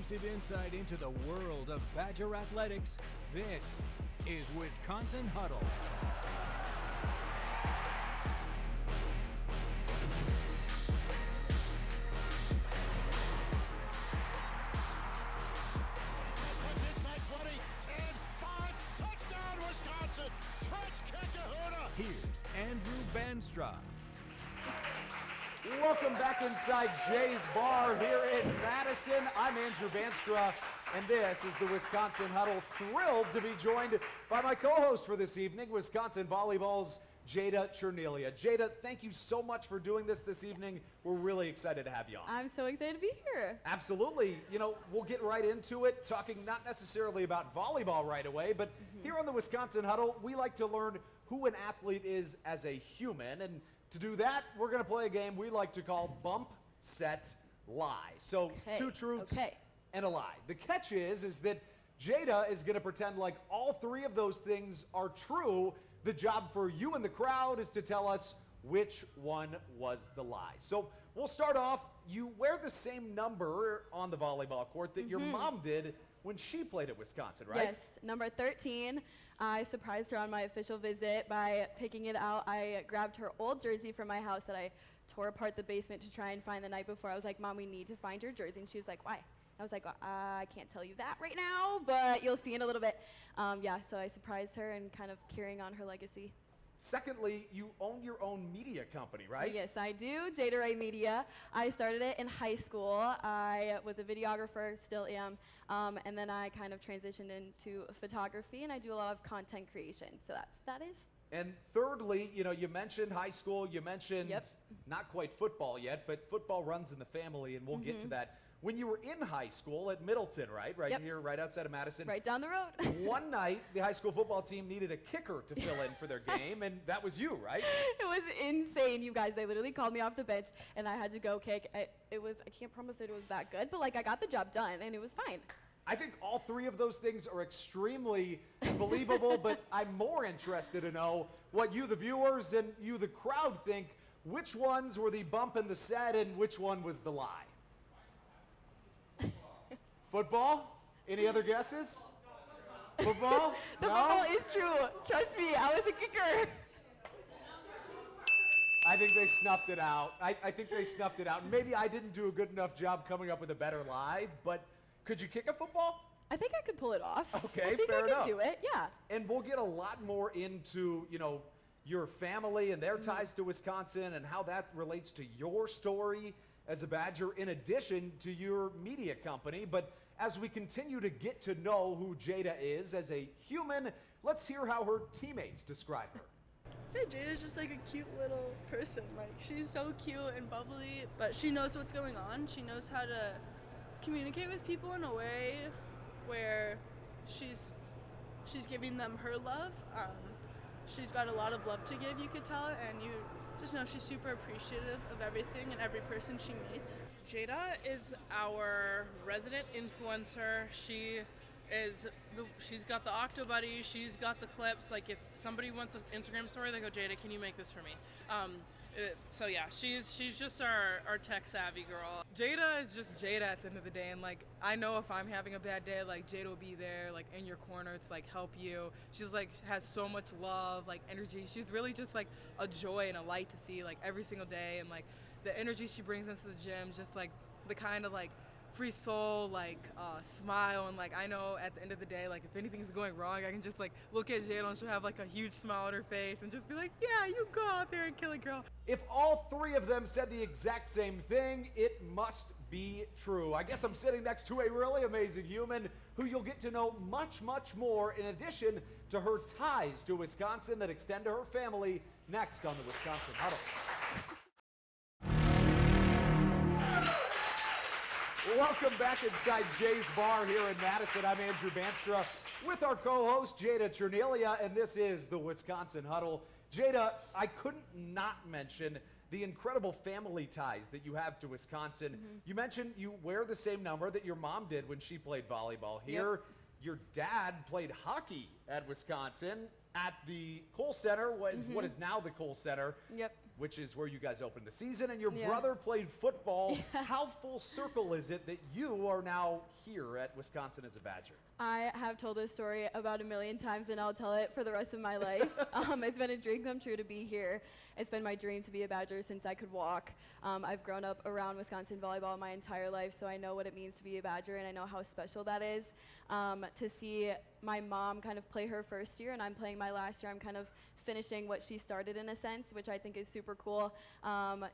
exclusive insight into the world of Badger athletics. This is Wisconsin Huddle. Here's Andrew Banstra. Welcome back inside Jay's Bar here in Madison. I'm Andrew Banstra, and this is the Wisconsin Huddle. Thrilled to be joined by my co-host for this evening, Wisconsin Volleyball's Jada Cerniglia. Jada, thank you so much for doing this evening. We're really excited to have you on. I'm so excited to be here. Absolutely. You know, we'll get right into it, talking not necessarily about volleyball right away, but here on the Wisconsin Huddle, we like to learn who an athlete is as a human. And to do that, we're going to play a game we like to call Bump, Set, Lie. So two truths and a lie. The catch is that Jada is going to pretend like all three of those things are true. The job for you and the crowd is to tell us which one was the lie. So we'll start off. You wear the same number on the volleyball court that your mom did when she played at Wisconsin, right? Yes, number 13. I surprised her on my official visit by picking it out. I grabbed her old jersey from my house that I tore apart the basement to try and find the night before. I was like, Mom, we need to find your jersey. And she was like, why? I was like, I can't tell you that right now, but you'll see in a little bit. Yeah, so I surprised her and kind of carrying on her legacy. Secondly, you own your own media company, right? Yes, I do. Jada Ray Media. I started it in high school. I was a videographer, still am, and then I kind of transitioned into photography, and I do a lot of content creation. So that's what that is. And thirdly, you know, you mentioned high school, you mentioned not quite football yet, but football runs in the family, and we'll get to that. When you were in high school at Middleton, right here, right outside of Madison. Right down the road. One night, the high school football team needed a kicker to fill in for their game, and that was you, right? It was insane, you guys. They literally called me off the bench, and I had to go kick. I can't promise that it was that good, but like I got the job done, and it was fine. I think all three of those things are extremely believable, but I'm more interested to know what you, the viewers, and you, the crowd, think. Which ones were the bump and the set, and which one was the lie? Football? Any other guesses? Football? The football is true. Trust me, I was a kicker. I think they snuffed it out. I think they snuffed it out. Maybe I didn't do a good enough job coming up with a better lie, but could you kick a football? I think I could pull it off. Okay, I think fair I enough. could do it, yeah. And we'll get a lot more into, you know, your family and their ties to Wisconsin and how that relates to your story as a Badger, in addition to your media company. But as we continue to get to know who Jada is as a human, let's hear how her teammates describe her. I'd say Jada's just like a cute little person. Like, she's so cute and bubbly, but she knows what's going on. She knows how to communicate with people in a way where she's giving them her love. She's got a lot of love to give, you could tell, and you just know she's super appreciative of everything and every person she meets. Jada is our resident influencer. She's got the Octo Buddy, she's got the clips. Like, if somebody wants an Instagram story, they go, Jada, can you make this for me? So yeah, she's just our tech savvy girl. Jada is just Jada at the end of the day, and like I know if I'm having a bad day, like Jada will be there, like in your corner to like help you. She's like has so much love, like energy. She's really just like a joy and a light to see like every single day, and like the energy she brings into the gym, just like the kind of like free soul, like smile, and like I know at the end of the day, like if anything's going wrong, I can just like look at Jada and she'll have like a huge smile on her face and just be like, yeah, you go out there and kill it, girl. If all three of them said the exact same thing, it must be true. I guess I'm sitting next to a really amazing human who you'll get to know much, much more, in addition to her ties to Wisconsin that extend to her family, next on the Wisconsin Huddle. Welcome back inside Jay's Bar here in Madison. I'm Andrew Banstra with our co-host Jada Cerniglia, and this is the Wisconsin Huddle. Jada, I couldn't not mention the incredible family ties that you have to Wisconsin. You mentioned you wear the same number that your mom did when she played volleyball here. Your dad played hockey at Wisconsin at the Kohl Center, what is now the Kohl Center. which is where you guys opened the season, and your Yeah. brother played football. How full circle is it that you are now here at Wisconsin as a Badger? I have told this story about 1,000,000 times, and I'll tell it for the rest of my life. It's been a dream come true to be here. It's been my dream to be a Badger since I could walk. I've grown up around Wisconsin volleyball my entire life, so I know what it means to be a Badger, and I know how special that is. To see my mom kind of play her first year, and I'm playing my last year, I'm kind of finishing what she started in a sense, which I think is super cool.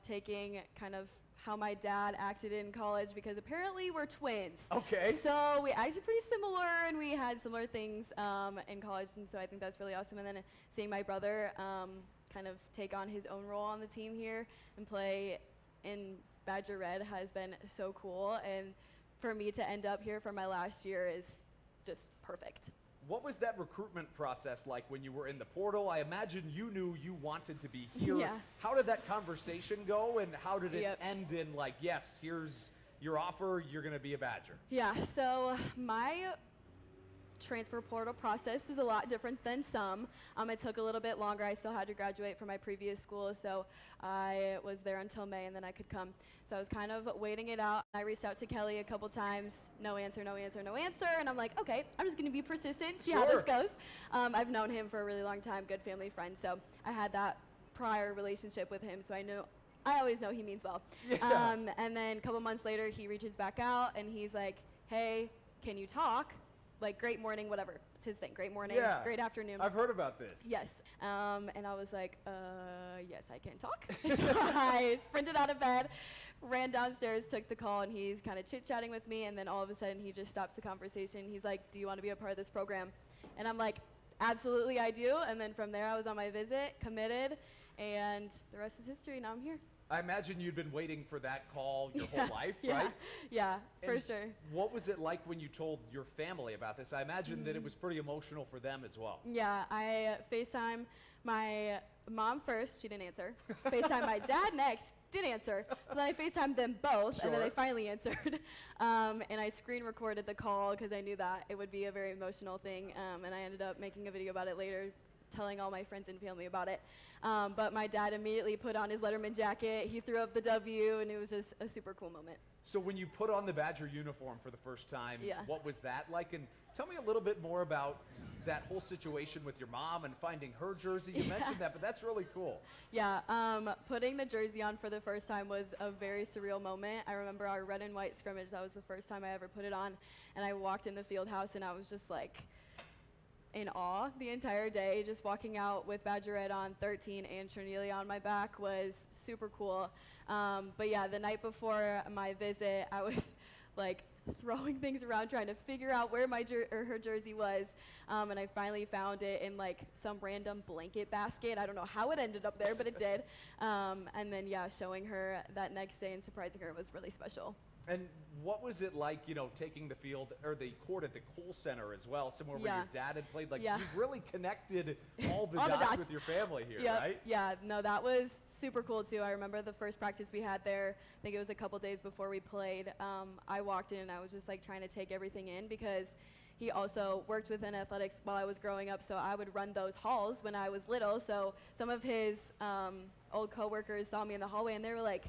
Taking kind of how my dad acted in college, because apparently we're twins. Okay. So we acted pretty similar, and we had similar things in college, and so I think that's really awesome. And then seeing my brother kind of take on his own role on the team here and play in Badger Red has been so cool. And for me to end up here for my last year is just perfect. What was that recruitment process like when you were in the portal? I imagine you knew you wanted to be here. Yeah. How did that conversation go, and how did it Yep. end in like, yes, here's your offer, you're going to be a Badger? Yeah, so my transfer portal process was a lot different than some. It took a little bit longer. I still had to graduate from my previous school, so I was there until May, and then I could come. So I was kind of waiting it out. I reached out to Kelly a couple times. No answer, no answer, no answer. And I'm like, okay, I'm just going to be persistent, see how this goes. I've known him for a really long time, good family friend. So I had that prior relationship with him, so I always know he means well. Yeah. And then a couple months later, he reaches back out, and he's like, hey, can you talk? Like, great morning, whatever. It's his thing. Great morning, Yeah. great afternoon. I've heard about this. Yes. And I was like, yes, I can talk. So I sprinted out of bed, ran downstairs, took the call, and he's kind of chit-chatting with me, and then all of a sudden he just stops the conversation. He's like, do you want to be a part of this program? And I'm like, absolutely I do. And then from there I was on my visit, committed, and the rest is history. Now I'm here. I imagine you'd been waiting for that call your Yeah, whole life, yeah, right? Yeah, for And sure. What was it like when you told your family about this? I imagine that it was pretty emotional for them as well. Yeah, I FaceTime my mom first, she didn't answer. FaceTime my dad next, did answer. So then I FaceTimed them both, and then Sure. they finally answered. And I screen recorded the call because I knew that it would be a very emotional thing. And I ended up making a video about it later, telling all my friends and family about it. But my dad immediately put on his Letterman jacket, he threw up the W, and it was just a super cool moment. So when you put on the Badger uniform for the first time, Yeah. what was that like? And tell me a little bit more about that whole situation with your mom and finding her jersey. You mentioned that, but that's really cool. Yeah, putting the jersey on for the first time was a very surreal moment. I remember our red and white scrimmage, that was the first time I ever put it on. And I walked in the field house, and I was just like in awe the entire day. Just walking out with Badger Red on 13 and Cerniglia on my back was super cool. But yeah, the night before my visit, I was like throwing things around trying to figure out where my her jersey was, and I finally found it in like some random blanket basket. I don't know how it ended up there, but it did. And then yeah, showing her that next day and surprising her was really special. And what was it like, you know, taking the field or the court at the Kohl Center as well, somewhere where Yeah. your dad had played? Like, Yeah. you've really connected all the All the dots dots. with your family here, Yep. right? Yeah, no, that was super cool too. I remember the first practice we had there, I think it was a couple days before we played. I walked in and I was just like trying to take everything in because he also worked within athletics while I was growing up, so I would run those halls when I was little. So some of his old coworkers saw me in the hallway and they were like,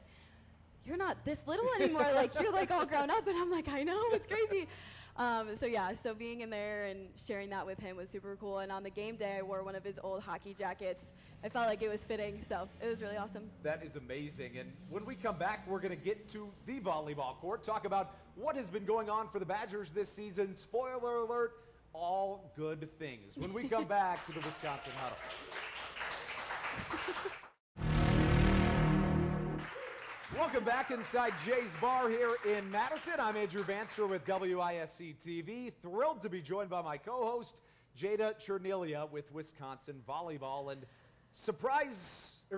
you're not this little anymore, like you're like all grown up. And I'm like, I know, it's crazy. So yeah, so being in there and sharing that with him was super cool. And on the game day, I wore one of his old hockey jackets. I felt like it was fitting, so it was really awesome. That is amazing. And when we come back, we're going to get to the volleyball court, talk about what has been going on for the Badgers this season. Spoiler alert, all good things. When we come back to the Wisconsin Huddle. Welcome back inside Jay's Bar here in Madison. I'm Andrew Banster with WISC TV. Thrilled to be joined by my co-host, Jada Cerniglia with Wisconsin Volleyball. And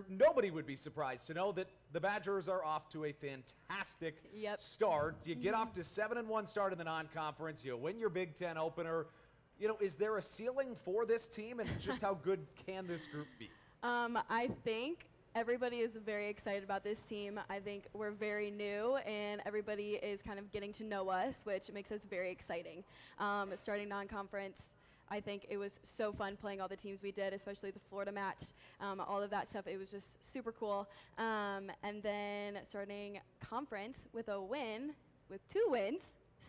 nobody would be surprised to know that the Badgers are off to a fantastic start. You get off to 7-1 start in the non-conference. You win your Big Ten opener. You know, is there a ceiling for this team, and just how good can this group be? I think everybody is very excited about this team. I think we're very new, and everybody is kind of getting to know us, which makes us very exciting. Starting non-conference, I think it was so fun playing all the teams we did, especially the Florida match, all of that stuff. It was just super cool. And then starting conference with a win, with 2 wins,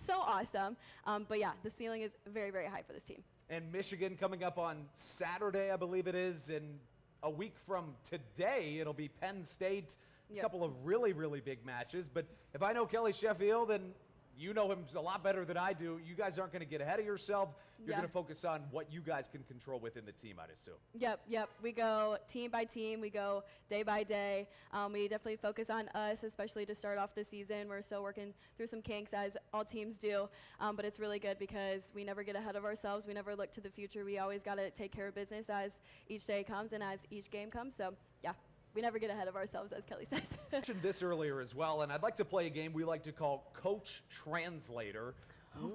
so awesome. But yeah, the ceiling is very, very high for this team. And Michigan coming up on Saturday, I believe it is, and a week from today, it'll be Penn State. A couple of really, really big matches. But if I know Kelly Sheffield, and you know him a lot better than I do, you guys aren't going to get ahead of yourself. You're going to focus on what you guys can control within the team, I'd assume. Yep. We go team by team. We go day by day. We definitely focus on us, especially to start off the season. We're still working through some kinks, as all teams do. But it's really good because we never get ahead of ourselves. We never look to the future. We always got to take care of business as each day comes and as each game comes. So, yeah. We never get ahead of ourselves, as Kelly says. I mentioned this earlier as well, and I'd like to play a game we like to call Coach Translator.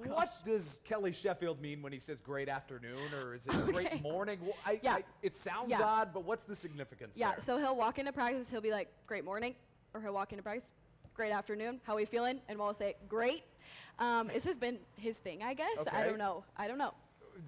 What does Kelly Sheffield mean when he says great afternoon, or is it great morning? Well, it sounds odd, but what's the significance there? So he'll walk into practice, he'll be like, great morning, or he'll walk into practice, great afternoon, how are we feeling? And we'll say, great. It's just been his thing, I guess. Okay. I don't know.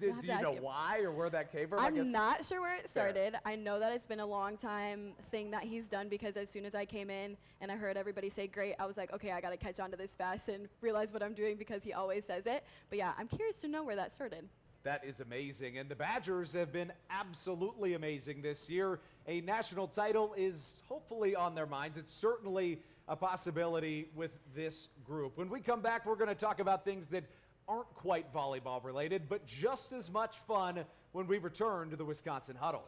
Do you know why or where that came from? I'm not sure where it started. Fair. I know that it's been a long time thing that he's done, because as soon as I came in and I heard everybody say great, I was like, okay, I got to catch on to this fast and realize what I'm doing, because he always says it. But yeah, I'm curious to know where that started. That is amazing. And the Badgers have been absolutely amazing this year. A national title is hopefully on their minds. It's certainly a possibility with this group. When we come back, we're going to talk about things that aren't quite volleyball related, but just as much fun when we return to the Wisconsin Huddle.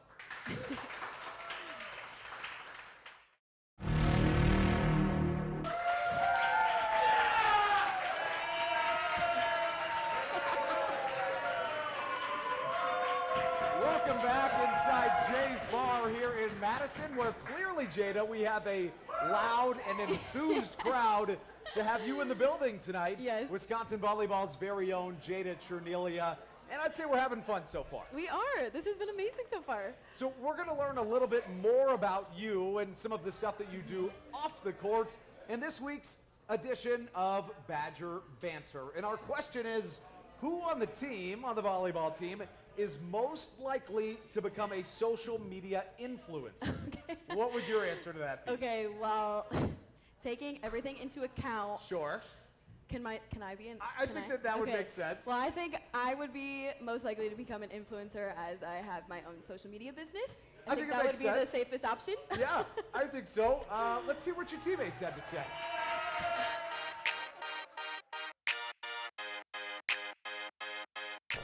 Welcome back inside Jay's Bar here in Madison, where clearly, Jada, we have a loud and enthused crowd to have you in the building tonight. Yes. Wisconsin Volleyball's very own Jada Cerniglia. And I'd say we're having fun so far. We are. This has been amazing so far. So we're going to learn a little bit more about you and some of the stuff that you do off the court in this week's edition of Badger Banter. And our question is, who on the team, on the volleyball team, is most likely to become a social media influencer? Okay. What would your answer to that be? Okay, well, taking everything into account. Sure. Can I be an? I think that would make sense. Well, I think I would be most likely to become an influencer, as I have my own social media business. I think that would be the safest option. Yeah, I think so. Let's see what your teammates had to say.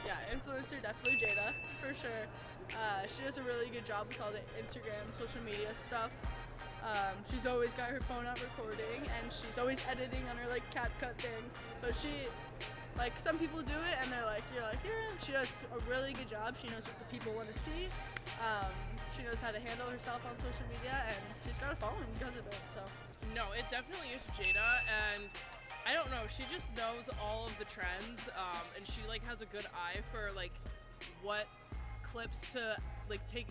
Yeah, influencer, definitely Jada, for sure. She does a really good job with all the Instagram, social media stuff. She's always got her phone out recording, and she's always editing on her CapCut thing. But she, some people do it and you're like, yeah, she does a really good job. She knows what the people want to see. She knows how to handle herself on social media, and she's got a following because of it, so. No, it definitely is Jada, and I don't know, she just knows all of the trends, and she has a good eye for what clips to take.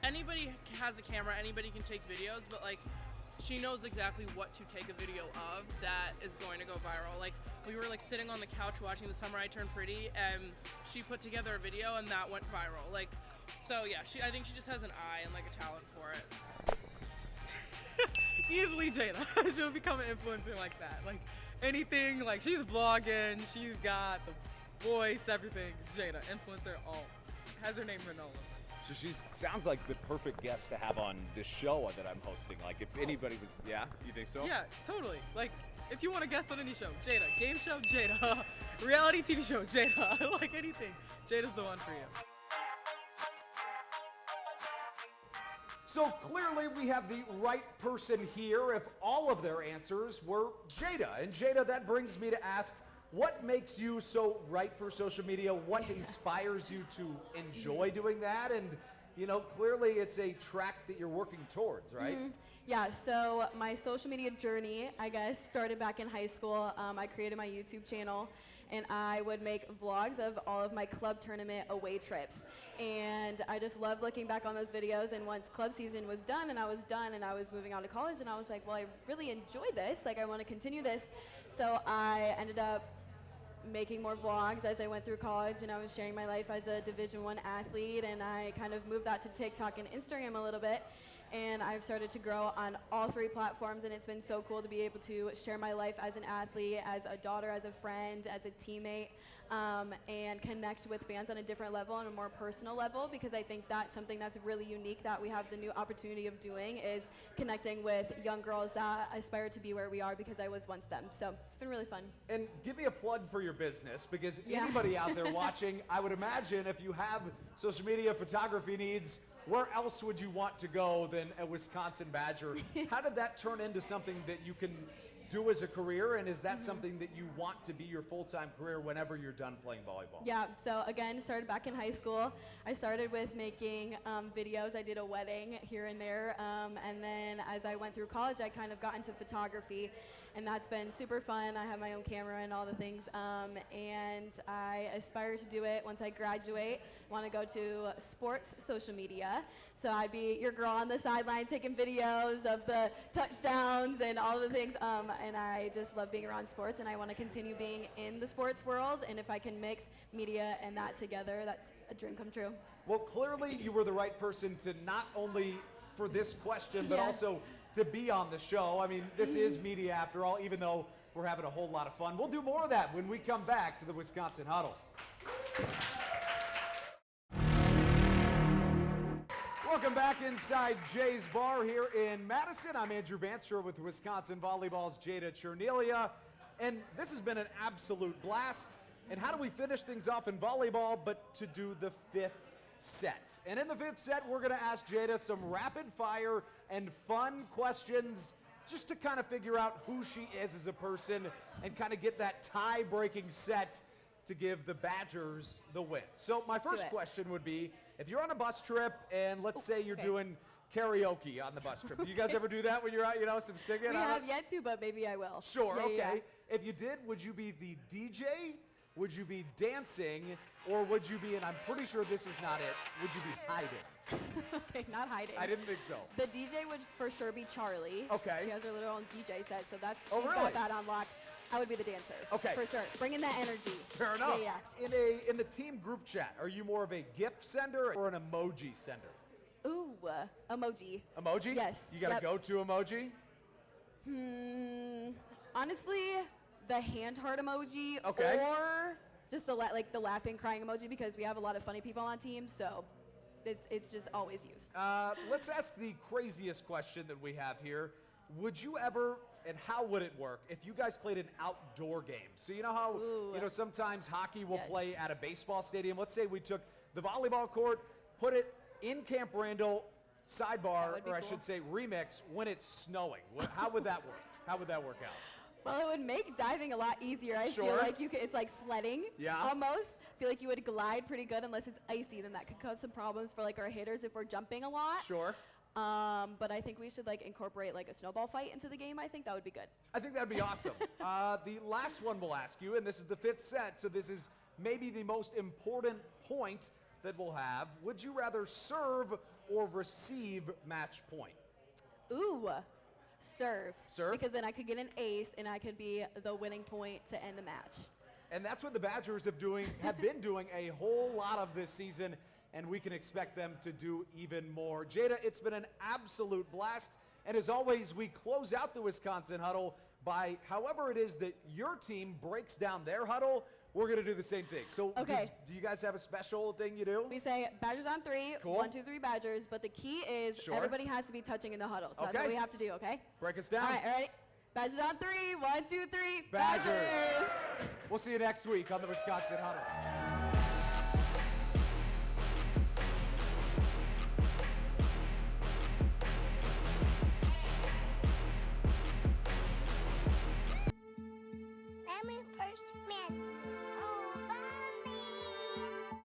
Anybody has a camera, anybody can take videos, but she knows exactly what to take a video of that is going to go viral. We were sitting on the couch watching The Summer I Turned Pretty, and she put together a video and that went viral. So yeah, I think she just has an eye and a talent for it. Easily Jada. She'll become an influencer like that. Anything, she's vlogging, she's got the voice, everything. Jada, influencer, all. Has her name written all over. So she sounds like the perfect guest to have on this show that I'm hosting. If anybody was, yeah, you think so? Yeah, totally. If you want to guest on any show, Jada. Game show, Jada. Reality TV show, Jada. Anything. Jada's the one for you. So clearly we have the right person here if all of their answers were Jada. And Jada, that brings me to ask, what makes you so right for social media? What inspires you to enjoy doing that? And, clearly it's a track that you're working towards, right? Mm-hmm. Yeah, so my social media journey, I guess, started back in high school. I created my YouTube channel, and I would make vlogs of all of my club tournament away trips. And I just loved looking back on those videos, and once club season was done and I was moving on to college, and I was like, well, I really enjoy this. I want to continue this. So I ended up making more vlogs as I went through college, and I was sharing my life as a Division I athlete, and I kind of moved that to TikTok and Instagram a little bit. And I've started to grow on all 3 platforms, and it's been so cool to be able to share my life as an athlete, as a daughter, as a friend, as a teammate, and connect with fans on a different level, on a more personal level, because I think that's something that's really unique that we have the new opportunity of doing, is connecting with young girls that aspire to be where we are, because I was once them. So it's been really fun. And give me a plug for your business, because Yeah. anybody out there watching, I would imagine if you have social media photography needs, where else would you want to go than a Wisconsin Badger? How did that turn into something that you can do as a career, and is that something that you want to be your full-time career whenever you're done playing volleyball? Yeah, so again, started back in high school. I started with making videos. I did a wedding here and there, and then as I went through college, I kind of got into photography, and that's been super fun. I have my own camera and all the things, and I aspire to do it once I graduate. Want to go to sports social media, so I'd be your girl on the sideline taking videos of the touchdowns and all the things, and I just love being around sports, and I want to continue being in the sports world, and if I can mix media and that together, that's a dream come true. Well, clearly you were the right person to not only for this question, but Yeah. also to be on the show. I mean, this is media after all, even though we're having a whole lot of fun. We'll do more of that when we come back to the Wisconsin Huddle. Welcome back inside Jay's Bar here in Madison. I'm Andrew Banster with Wisconsin Volleyball's Jada Cerniglia, and this has been an absolute blast. And how do we finish things off in volleyball but to do the 5th set? And in the 5th set, we're going to ask Jada some rapid fire and fun questions just to kind of figure out who she is as a person and kind of get that tie-breaking set to give the Badgers the win. So my first question would be, if you're on a bus trip and let's say you're doing karaoke on the bus trip. Do you guys ever do that when you're out, some singing? We have yet to, but maybe I will. Sure, Yeah, okay. yeah. If you did, would you be the DJ? Would you be dancing? Or would you be, and I'm pretty sure this is not it, would you be hiding? Okay, not hiding. I didn't think so. The DJ would for sure be Charlie. Okay. She has her little own DJ set, so that's Oh, she's really? got that on lock. I would be the dancer. Okay. For sure. Bring in that energy. Fair enough. Yeah, In the team group chat, are you more of a GIF sender or an emoji sender? Ooh, emoji. Emoji? Yes. You got a Yep. go-to emoji? Honestly, the hand heart emoji, Okay. or just the the laughing, crying emoji, because we have a lot of funny people on team, so it's just always used. Let's ask the craziest question that we have here. Would you ever, and how would it work, if you guys played an outdoor game? So you know how, Ooh. sometimes hockey will Yes. play at a baseball stadium. Let's say we took the volleyball court, put it in Camp Randall, sidebar, would be or I cool. should say remix, when it's snowing. How would that work? How would that work out? Well, it would make diving a lot easier. I feel Sure. like it's like sledding. Yeah. Almost. I feel like you would glide pretty good unless it's icy. Then that could cause some problems for our hitters if we're jumping a lot. Sure. But I think we should incorporate a snowball fight into the game. I think that would be good. I think that'd be awesome. The last one we'll ask you, and this is the 5th set, so this is maybe the most important point that we'll have. Would you rather serve or receive match point? Ooh, serve. Serve? Because then I could get an ace and I could be the winning point to end the match. And that's what the Badgers have been doing a whole lot of this season, and we can expect them to do even more. Jada, it's been an absolute blast. And as always, we close out the Wisconsin Huddle by however it is that your team breaks down their huddle, we're going to do the same thing. So Okay. do you guys have a special thing you do? We say Badgers on 3, Cool. 1, 2, 3 Badgers, but the key is Sure. everybody has to be touching in the huddle. So that's Okay. what we have to do, okay? Break us down. All right. Badgers on 3, 1, 2, 3 Badgers. Badgers. We'll see you next week on the Wisconsin Huddle.